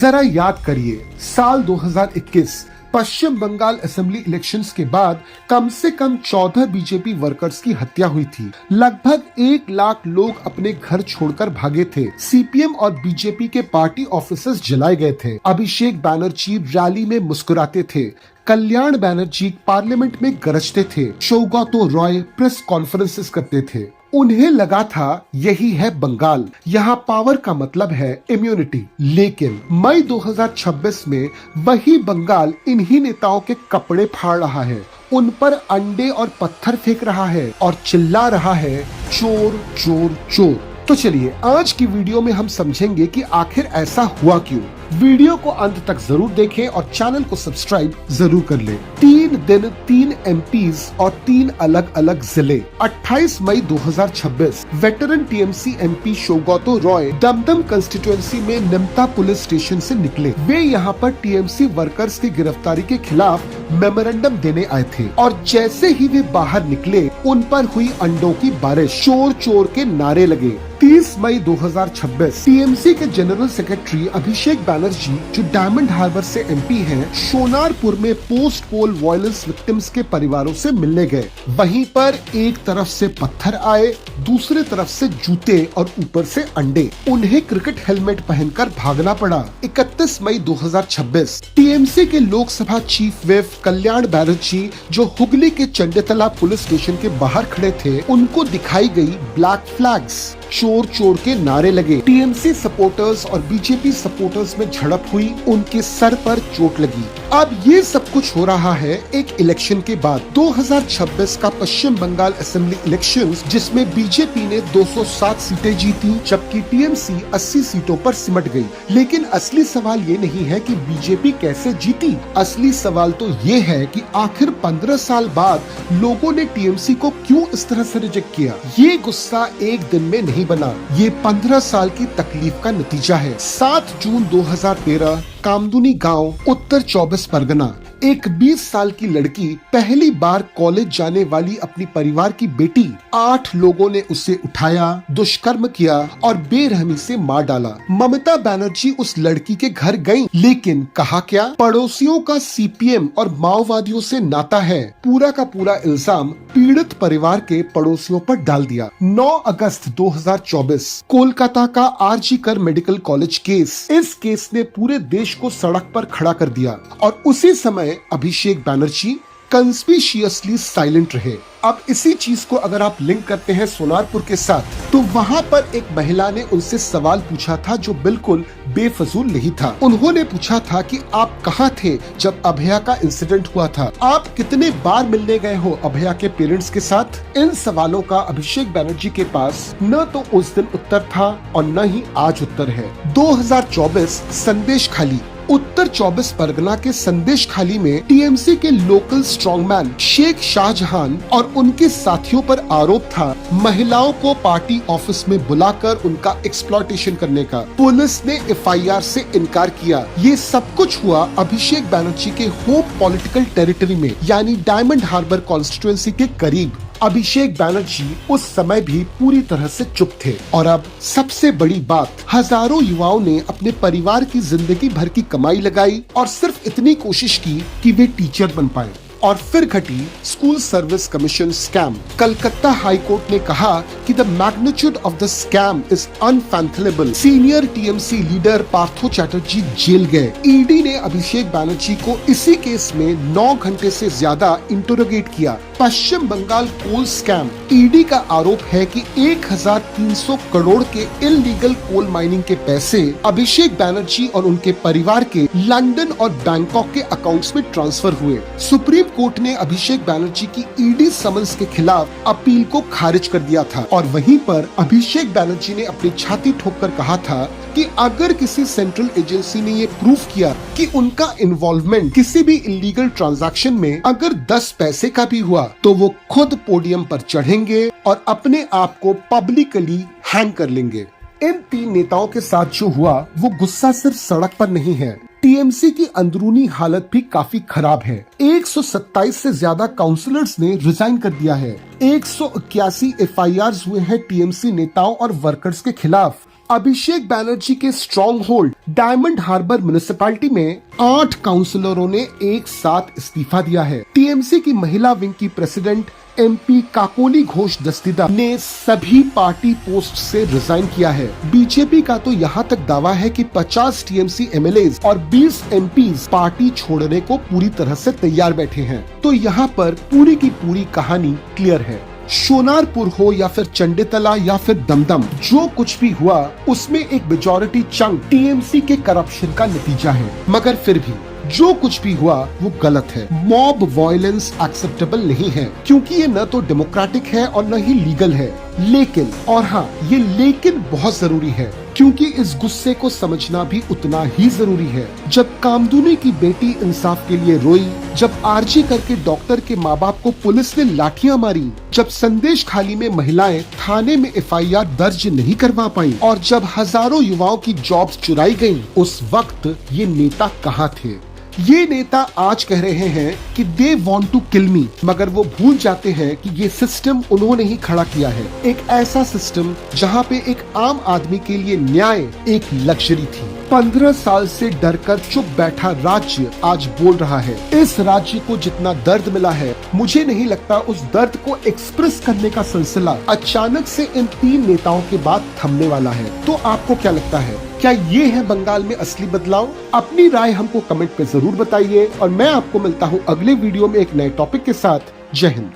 जरा याद करिए, साल 2021 पश्चिम बंगाल असेंबली इलेक्शंस के बाद कम से कम 14 बीजेपी वर्कर्स की हत्या हुई थी। लगभग 1 लाख लोग अपने घर छोड़कर भागे थे। सीपीएम और बीजेपी के पार्टी ऑफिसेस जलाए गए थे। अभिषेक बैनर्जी रैली में मुस्कुराते थे। कल्याण बैनर्जी पार्लियामेंट में गरजते थे। शोगतो रॉय प्रेस कॉन्फ्रेंसेस करते थे। उन्हें लगा था यही है बंगाल, यहाँ पावर का मतलब है इम्यूनिटी। लेकिन मई 2026 में वही बंगाल इन्हीं नेताओं के कपड़े फाड़ रहा है, उन पर अंडे और पत्थर फेंक रहा है और चिल्ला रहा है चोर चोर चोर। तो चलिए आज की वीडियो में हम समझेंगे कि आखिर ऐसा हुआ क्यों। वीडियो को अंत तक जरूर देखें और चैनल को सब्सक्राइब जरूर कर लें। 3 दिन 3 एमपीज और 3 अलग अलग जिले। 28 मई 2026 veteran TMC MP Saugata Roy Dumdum constituency में निमता पुलिस स्टेशन से निकले। वे यहाँ पर टीएमसी वर्कर्स की गिरफ्तारी के खिलाफ मेमोरेंडम देने आए थे और जैसे ही वे बाहर निकले उन पर हुई अंडों की बारिश, चोर चोर के नारे लगे। 30 मई 2026 टीएमसी के जनरल सेक्रेटरी अभिषेक बैनर्जी, जो डायमंड हार्बर से एमपी हैं, सोनारपुर में पोस्ट पोल वायलेंस विक्टिम्स के परिवारों से मिलने गए। वहीं पर एक तरफ से पत्थर आए, दूसरी तरफ से जूते और ऊपर से अंडे। उन्हें क्रिकेट हेलमेट पहनकर भागना पड़ा। 31 मई 2026 टीएमसी के लोकसभा चीफ व्हिप कल्याण बैनर्जी, जो हुगली के चंडेतला पुलिस स्टेशन के बाहर खड़े थे, उनको दिखाई गई ब्लैक फ्लैग्स। चोर चोर के नारे लगे। टीएमसी सपोर्टर्स और बीजेपी सपोर्टर्स में झड़प हुई, उनके सर पर चोट लगी। अब ये सब कुछ हो रहा है एक इलेक्शन के बाद। 2026 का पश्चिम बंगाल असेंबली इलेक्शंस, जिसमें बीजेपी ने 207 सीटें जीती जबकि टीएमसी 80 सीटों पर सिमट गई। लेकिन असली सवाल ये नहीं है कि बीजेपी कैसे जीती। असली सवाल तो ये है कि आखिर 15 साल बाद लोगों ने टीएमसी को क्यों इस तरह से रिजेक्ट किया। ये गुस्सा एक दिन में नहीं बना, ये 15 साल की तकलीफ का नतीजा है। 7 जून 2013 कामदुनी गांव, उत्तर 24 परगना। एक 20 साल की लड़की, पहली बार कॉलेज जाने वाली अपनी परिवार की बेटी, 8 लोगों ने उसे उठाया, दुष्कर्म किया और बेरहमी से मार डाला। ममता बनर्जी उस लड़की के घर गईं, लेकिन कहा क्या? पड़ोसियों का सीपीएम और माओवादियों से नाता है। पूरा का पूरा इल्जाम पीड़ित परिवार के पड़ोसियों पर डाल दिया। 9 अगस्त 2024 कोलकाता का आरजी कर मेडिकल कॉलेज केस। इस केस ने पूरे देश को सड़क पर खड़ा कर दिया और उसी समय अभिषेक बैनर्जी कंस्पिशियसली साइलेंट रहे। अब इसी चीज को अगर आप लिंक करते हैं सोनारपुर के साथ, तो वहाँ पर एक महिला ने उनसे सवाल पूछा था जो बिल्कुल बेफजूल नहीं था। उन्होंने पूछा था कि आप कहाँ थे जब अभया का इंसिडेंट हुआ था? आप कितने बार मिलने गए हो अभया के पेरेंट्स के साथ? इन सवालों का अभिषेक बैनर्जी के पास न तो उस दिन उत्तर था और न ही आज उत्तर है। 2024 संदेश खाली, उत्तर 24 परगना के संदेश खाली में टीएमसी के लोकल स्ट्रॉन्गमैन शेख शाहजहां और उनके साथियों पर आरोप था महिलाओं को पार्टी ऑफिस में बुलाकर उनका एक्सप्लॉयटेशन करने का। पुलिस ने एफआईआर से इनकार किया। ये सब कुछ हुआ अभिषेक बैनर्जी के होम पॉलिटिकल टेरिटरी में, यानी डायमंड हार्बर कॉन्स्टिट्यूएंसी के करीब। अभिषेक बैनर्जी उस समय भी पूरी तरह से चुप थे। और अब सबसे बड़ी बात, हजारों युवाओं ने अपने परिवार की जिंदगी भर की कमाई लगाई और सिर्फ इतनी कोशिश की कि वे टीचर बन पाए। और फिर घटी school service commission scam. Calcutta high court ने कहा कि the magnitude of the scam is unfathomable. Senior TMC leader Partho Chatterjee jail गए। ईडी ने अभिषेक बैनर्जी को इसी केस में 9 घंटे से ज्यादा इंटरोगेट किया। पश्चिम बंगाल कोल स्कैम। ईडी का आरोप है कि 1300 करोड़ के इलीगल कोल माइनिंग के पैसे अभिषेक बैनर्जी और उनके परिवार के लंदन और बैंकॉक के अकाउंट्स में ट्रांसफर हुए। सुप्रीम कोर्ट ने अभिषेक बैनर्जी की ईडी समन्स के खिलाफ अपील को खारिज कर दिया था और वहीं पर अभिषेक बैनर्जी ने अपनी छाती ठोककर कहा था कि अगर किसी सेंट्रल एजेंसी ने ये प्रूफ किया कि उनका इन्वॉल्वमेंट किसी भी इलीगल ट्रांजैक्शन में अगर 10 पैसे का भी हुआ, तो वो खुद पोडियम पर चढ़ेंगे और अपने आप को पब्लिकली हैंग कर लेंगे। इन 3 नेताओं के साथ जो हुआ वो गुस्सा सिर्फ सड़क पर नहीं है, टीएमसी की अंदरूनी हालत भी काफी खराब है। 127 से ज्यादा काउंसलर्स ने रिजाइन कर दिया है। 181 एफआईआर हुए हैं टीएमसी नेताओं और वर्कर्स के खिलाफ। अभिषेक बैनर्जी के stronghold Diamond Harbour municipality में 8 काउंसलरों ने एक साथ इस्तीफा दिया है। टीएमसी की महिला विंग की प्रेसिडेंट एमपी काकोली घोष दस्तीदार ने सभी पार्टी पोस्ट से रिजाइन किया है। बीजेपी का तो यहाँ तक दावा है कि 50 टीएमसी एमएलए और 20 एमपीज पार्टी छोड़ने को पूरी तरह से तैयार बैठे हैं। तो यहाँ पर पूरी की पूरी कहानी क्लियर है। सोनारपुर हो या फिर चंडीतला या फिर दमदम, जो कुछ भी हुआ उसमें एक मेजॉरिटी चंक टीएमसी के करप्शन का नतीजा है। मगर फिर भी जो कुछ भी हुआ वो गलत है। मॉब वायलेंस एक्सेप्टेबल नहीं है, क्योंकि ये न तो डेमोक्रेटिक है और न ही लीगल है। लेकिन, और हाँ, ये लेकिन बहुत जरूरी है, क्योंकि इस गुस्से को समझना भी उतना ही जरूरी है। जब कामदुनी की बेटी इंसाफ के लिए रोई, जब आरजी करके डॉक्टर के माँ बाप को पुलिस ने लाठियां मारी, जब संदेश खाली में महिलाएं थाने में एफआईआर दर्ज नहीं करवा पाई और जब हजारों युवाओं की जॉब्स चुराई गयी, उस वक्त ये नेता कहाँ थे? ये नेता आज कह रहे हैं कि दे वांट टू किल मी, मगर वो भूल जाते हैं कि ये सिस्टम उन्होंने ही खड़ा किया है। एक ऐसा सिस्टम जहाँ पे एक आम आदमी के लिए न्याय एक लग्जरी थी। 15 साल से डरकर चुप बैठा राज्य आज बोल रहा है। इस राज्य को जितना दर्द मिला है, मुझे नहीं लगता उस दर्द को एक्सप्रेस करने का सिलसिला अचानक से इन 3 नेताओं के बाद थमने वाला है। तो आपको क्या लगता है, क्या ये है बंगाल में असली बदलाव? अपनी राय हमको कमेंट पे जरूर बताइए और मैं आपको मिलता हूँ अगले वीडियो में एक नए टॉपिक के साथ। जय हिंद।